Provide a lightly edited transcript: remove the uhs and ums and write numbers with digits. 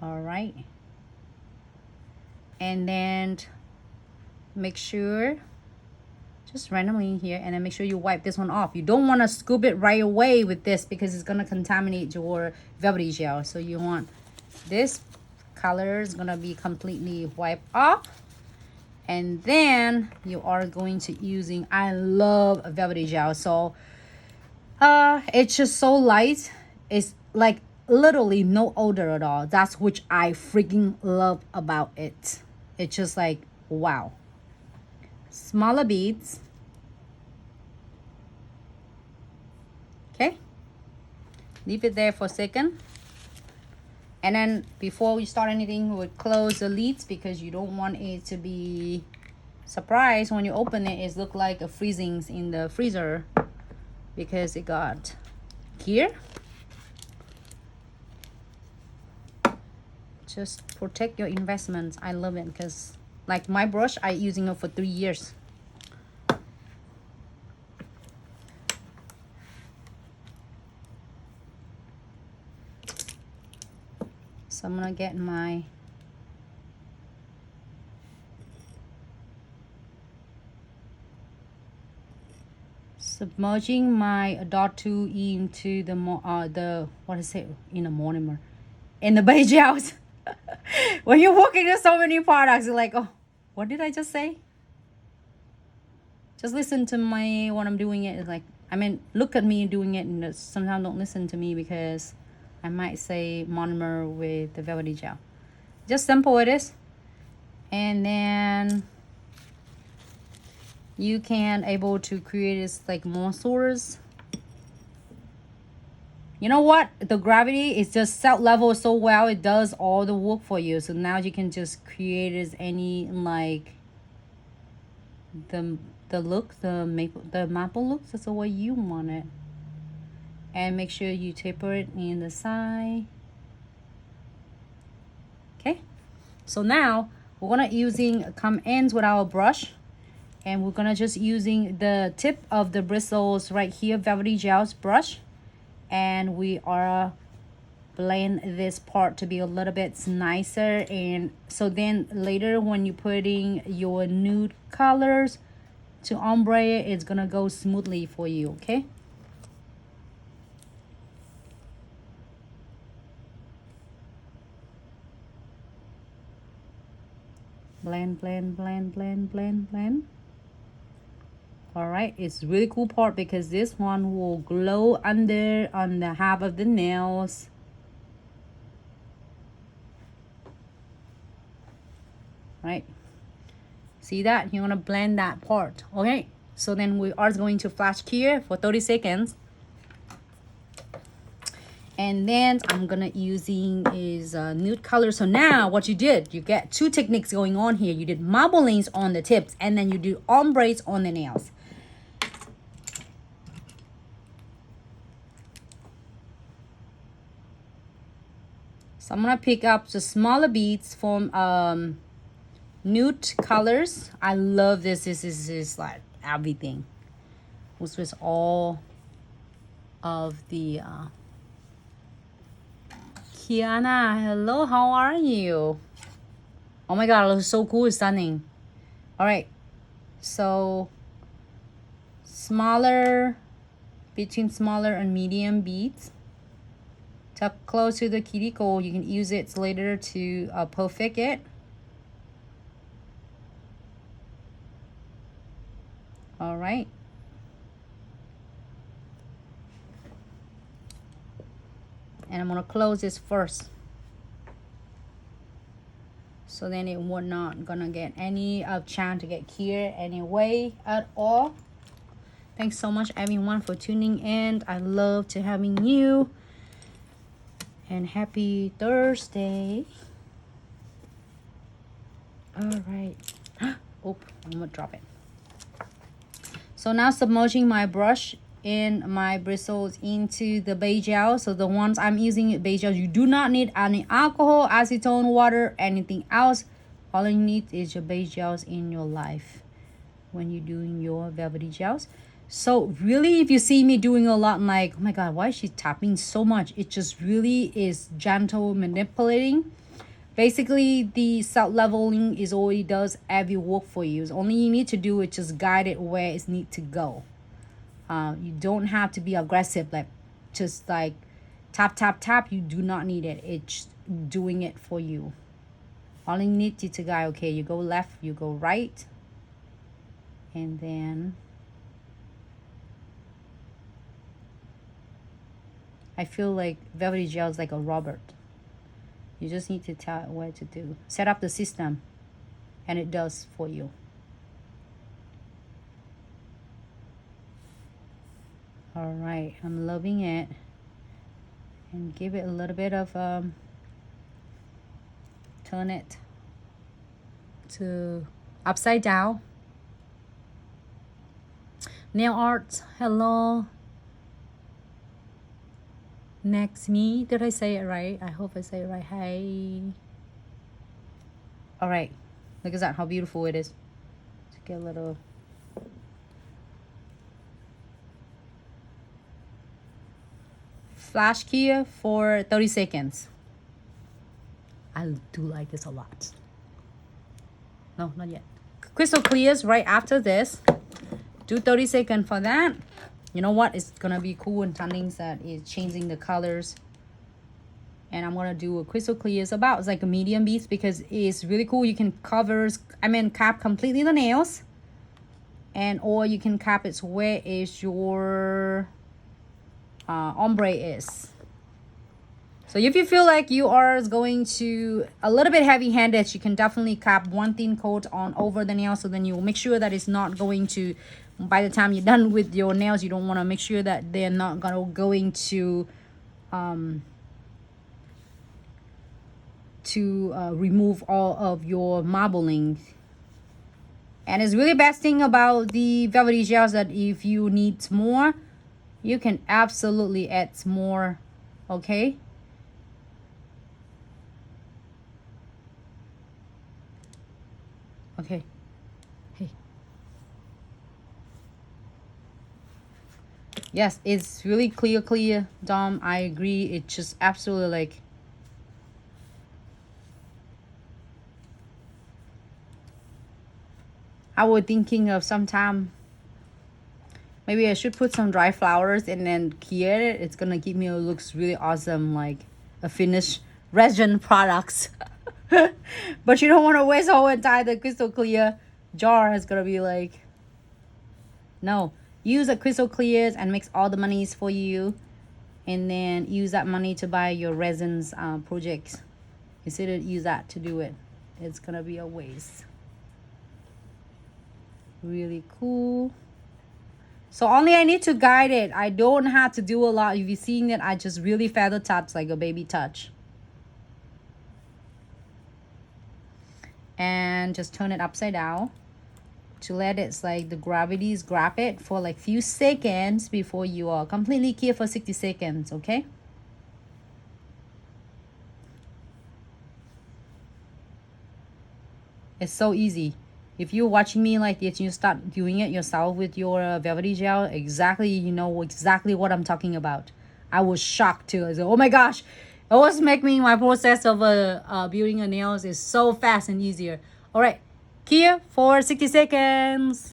All right, and then make sure just randomly here, and then make sure you wipe this one off. You don't want to scoop it right away with this because it's going to contaminate your velvety gel. So you want this color is going to be completely wiped off, and then you are going to using, I love velvety gel, so it's just so light. It's like literally no odor at all. That's which I freaking love about it. It's just like wow. Smaller beads. Okay, leave it there for a second, and then before we start anything, we would close the lids because you don't want it to be surprised when you open it. It look like a freezing in the freezer because it got here. Just protect your investments. I love it because like my brush, I using it for 3 years. So I'm gonna get my submerging my dot tool into the what is it, in the monomer, in the beige gels. When you're working with so many products, you're like, oh, what did I just say? Just listen to my when I'm doing it. It's like, I mean, look at me doing it, and sometimes don't listen to me because I might say monomer with the velvety gel. Just simple it is. And then you can able to create this like monsters. You know what? The gravity is just set level so well. It does all the work for you. So now you can just create as any like the look, the maple look. That's the way you want it. And make sure you taper it in the side. Okay, so now we're gonna using come ends with our brush, and we're gonna just using the tip of the bristles right here, velvety gels brush, and we are blend this part to be a little bit nicer. And so then later when you're putting your nude colors to ombre, it's gonna go smoothly for you. Okay, blend, blend, blend, blend, blend, blend. All right, it's really cool part because this one will glow under on the half of the nails. Right, see that? You're gonna blend that part. Okay, so then we are going to flash here for 30 seconds. And then I'm gonna using is nude color. So now what you did, you get two techniques going on here. You did marblings on the tips, and then you do ombres on the nails. So I'm gonna pick up the smaller beads from nude colors. I love this. This is like everything. This was all of the Kiana, hello, how are you? Oh my god, it looks so cool, it's stunning. All right, so smaller, between smaller and medium beads, tuck close to the cuticle. You can use it later to perfect it. All right, and I'm gonna close this first, so then it would not gonna get any chance to get here anyway at all. Thanks so much everyone for tuning in. I love to having you, and happy Thursday. All right. Oh, I'm gonna drop it. So now submerging my brush in my bristles into the beige gel. So the ones I'm using beige gel, you do not need any alcohol, acetone, water, anything else. All you need is your beige gels in your life when you're doing your velvety gels. So really, if you see me doing a lot, I'm like, oh my god, why is she tapping so much? It just really is gentle manipulating. Basically, the self leveling is already does heavy work for you. Only you need to do is just guide it where it needs to go. You don't have to be aggressive, like just like tap tap tap. You do not need it. It's doing it for you. All you need to guide. Okay, you go left, you go right, and then I feel like Velvetty Gel is like a Robert. You just need to tell it what to do. Set up the system, and it does for you. All right, I'm loving it. And give it a little bit of, turn it to upside down. Nail art, hello. Next me, did I say it right? I hope I say it right. Hey. All right, look at that, how beautiful it is. Let's get a little. Flash key for 30 seconds. I do like this a lot. No, not yet. Crystal clears right after this. Do 30 seconds for that. You know what? It's gonna be cool and something that is changing the colors. And I'm gonna do a crystal clear. It's like a medium beads because it's really cool. You can cap completely the nails, and or you can cap it where is your ombre is. So if you feel like you are going to a little bit heavy handed, you can definitely cap one thin coat on over the nail, so then you will make sure that it's not going to, by the time you're done with your nails, you don't want to make sure that they're not going to remove all of your marbling. And it's really best thing about the Velvetty Gels that if you need more, you can absolutely add more. Okay, okay. Hey, yes, it's really clear, Dom. I agree. It's just absolutely like, I was thinking of sometime maybe I should put some dry flowers and then clear it. It's gonna give me, it looks really awesome, like a finished resin products. But you don't want to waste the whole entire crystal clear jar. It's gonna be like, no, use the crystal clears and mix all the monies for you, and then use that money to buy your resins projects. Instead of use that to do it, it's gonna be a waste. Really cool. So only I need to guide it. I don't have to do a lot. If you're seeing it, I just really feather touch, like a baby touch. And just turn it upside down to let it, like the gravities grab it for like few seconds before you are completely clear for 60 seconds, okay? It's so easy. If you're watching me like this, you start doing it yourself with your Velvetty Gel, exactly, you know exactly what I'm talking about. I was shocked too. I said, oh my gosh, it always make me, my process of building a nails is so fast and easier. All right, here for 60 seconds.